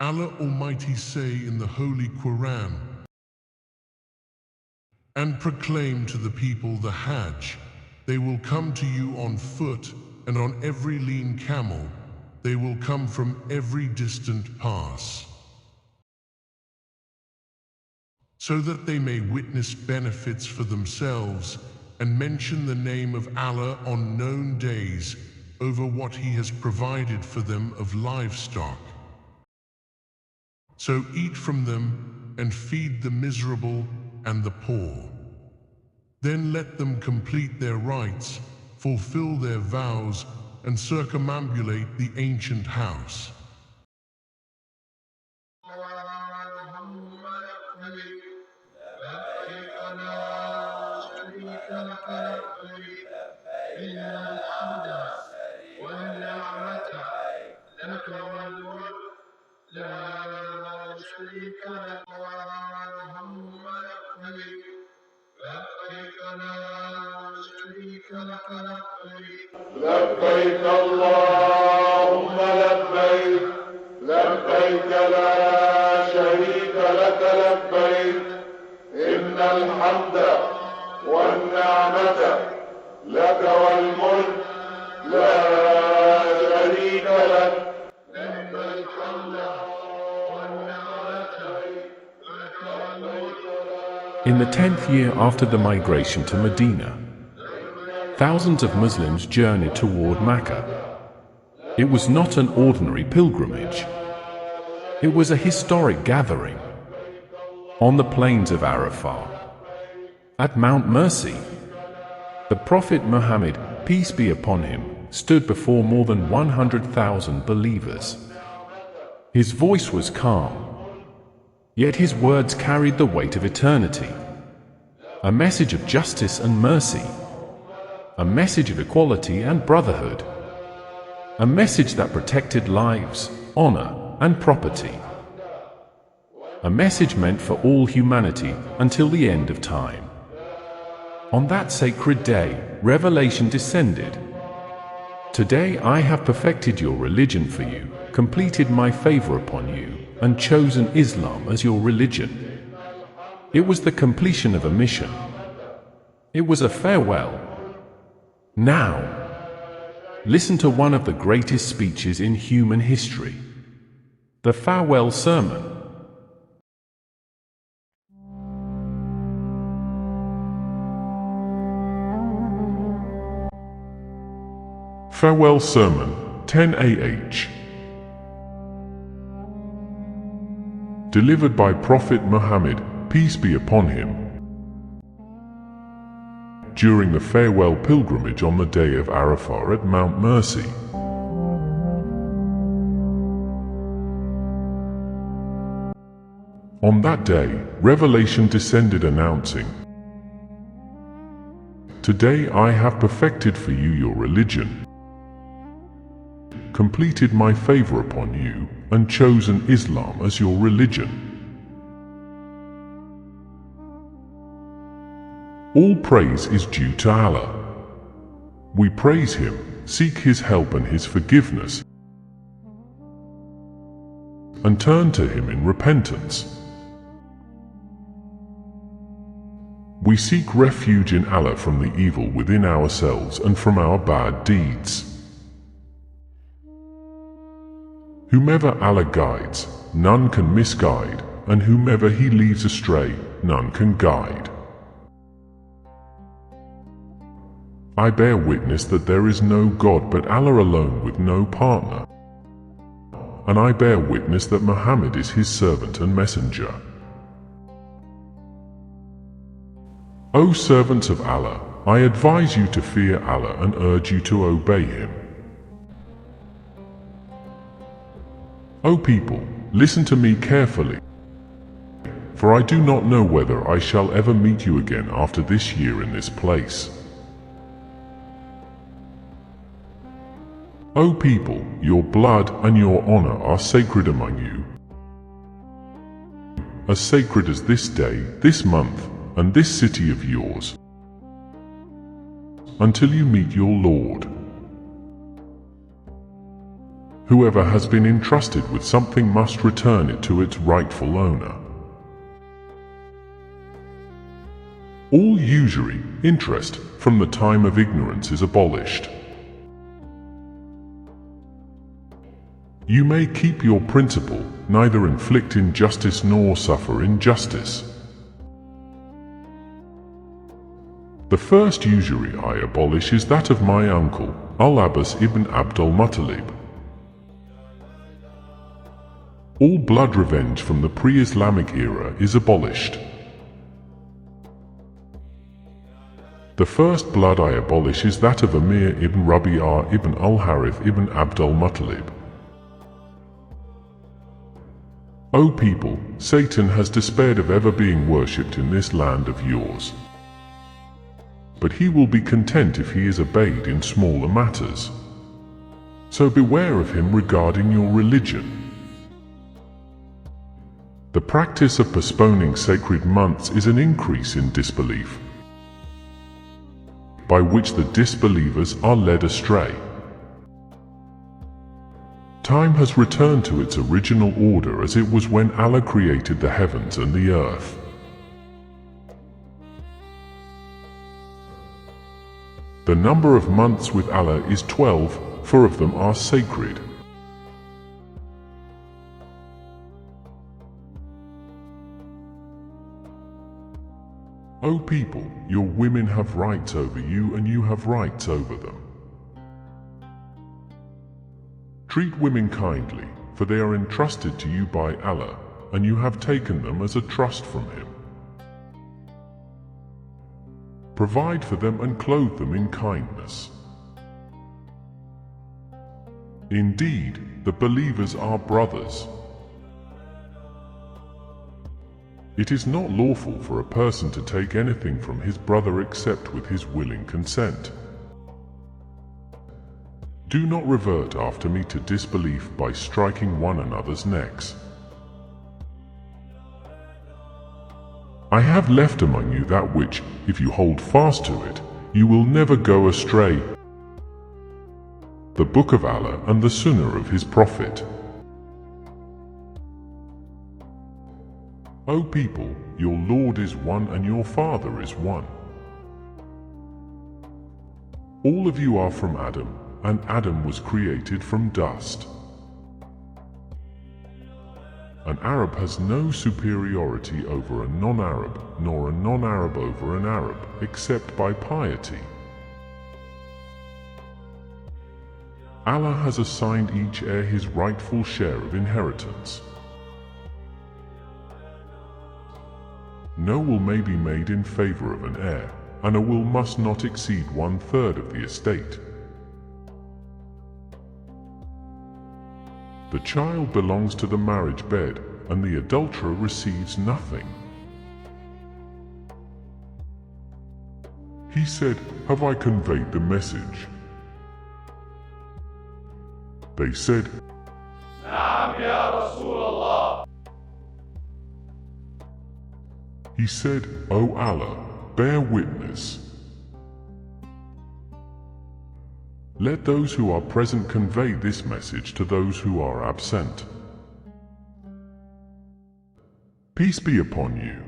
Allah Almighty say in the Holy Qur'an, and proclaim to the people the Hajj. They will come to you on foot and on every lean camel. They will come from every distant pass, so that they may witness benefits for themselves and mention the name of Allah on known days over what He has provided for them of livestock. So eat from them and feed the miserable and the poor. Then let them complete their rites, fulfill their vows, and circumambulate the ancient house. لبيك اللهم لبيك لبيك لا شريك لك لبيك إن الحمد والنعمة لك والملك لا شريك لك إن الحمد والنعمة لك والملك. In the 10th year after the migration to Medina, thousands of Muslims journeyed toward Mecca. It was not an ordinary pilgrimage. It was a historic gathering. On the plains of Arafah, at Mount Mercy, the Prophet Muhammad, peace be upon him, stood before more than 100,000 believers. His voice was calm, yet his words carried the weight of eternity. A message of justice and mercy. A message of equality and brotherhood. A message that protected lives, honor, and property. A message meant for all humanity until the end of time. On that sacred day, revelation descended. Today I have perfected your religion for you, completed my favor upon you, and chosen Islam as your religion. It was the completion of a mission. It was a farewell. Now, listen to one of the greatest speeches in human history, the farewell sermon. Farewell Sermon, 10 AH. Delivered by Prophet Muhammad, peace be upon him, during the farewell pilgrimage on the day of Arafah at Mount Mercy. On that day, revelation descended announcing, "Today I have perfected for you your religion, completed my favor upon you, and chosen Islam as your religion." All praise is due to Allah. We praise Him, seek His help and His forgiveness, and turn to Him in repentance. We seek refuge in Allah from the evil within ourselves and from our bad deeds. Whomever Allah guides, none can misguide, and whomever He leaves astray, none can guide. I bear witness that there is no God but Allah alone with no partner. And I bear witness that Muhammad is His servant and messenger. O servants of Allah, I advise you to fear Allah and urge you to obey Him. O people, listen to me carefully, for I do not know whether I shall ever meet you again after this year in this place. O people, your blood and your honor are sacred among you, as sacred as this day, this month, and this city of yours, until you meet your Lord. Whoever has been entrusted with something must return it to its rightful owner. All usury, interest, from the time of ignorance is abolished. You may keep your principle, neither inflict injustice nor suffer injustice. The first usury I abolish is that of my uncle, Al-Abbas ibn Abdul Muttalib. All blood revenge from the pre-Islamic era is abolished. The first blood I abolish is that of Amir ibn Rabi'ah ibn al-Harith ibn Abdul Muttalib. O people, Satan has despaired of ever being worshipped in this land of yours. But he will be content if he is obeyed in smaller matters. So beware of him regarding your religion. The practice of postponing sacred months is an increase in disbelief, by which the disbelievers are led astray. Time has returned to its original order as it was when Allah created the heavens and the earth. The number of months with Allah is 12, 4 of them are sacred. O people, your women have rights over you and you have rights over them. Treat women kindly, for they are entrusted to you by Allah, and you have taken them as a trust from Him. Provide for them and clothe them in kindness. Indeed, the believers are brothers. It is not lawful for a person to take anything from his brother except with his willing consent. Do not revert after me to disbelief by striking one another's necks. I have left among you that which, if you hold fast to it, you will never go astray. The Book of Allah and the Sunnah of His Prophet. O people, your Lord is one and your Father is one. All of you are from Adam, and Adam was created from dust. An Arab has no superiority over a non-Arab, nor a non-Arab over an Arab, except by piety. Allah has assigned each heir his rightful share of inheritance. No will may be made in favor of an heir, and a will must not exceed 1/3 of the estate. The child belongs to the marriage bed, and the adulterer receives nothing. He said, "Have I conveyed the message?" They said, نعم يا رسول الله. He said, O Allah, bear witness. Let those who are present convey this message to those who are absent. Peace be upon you.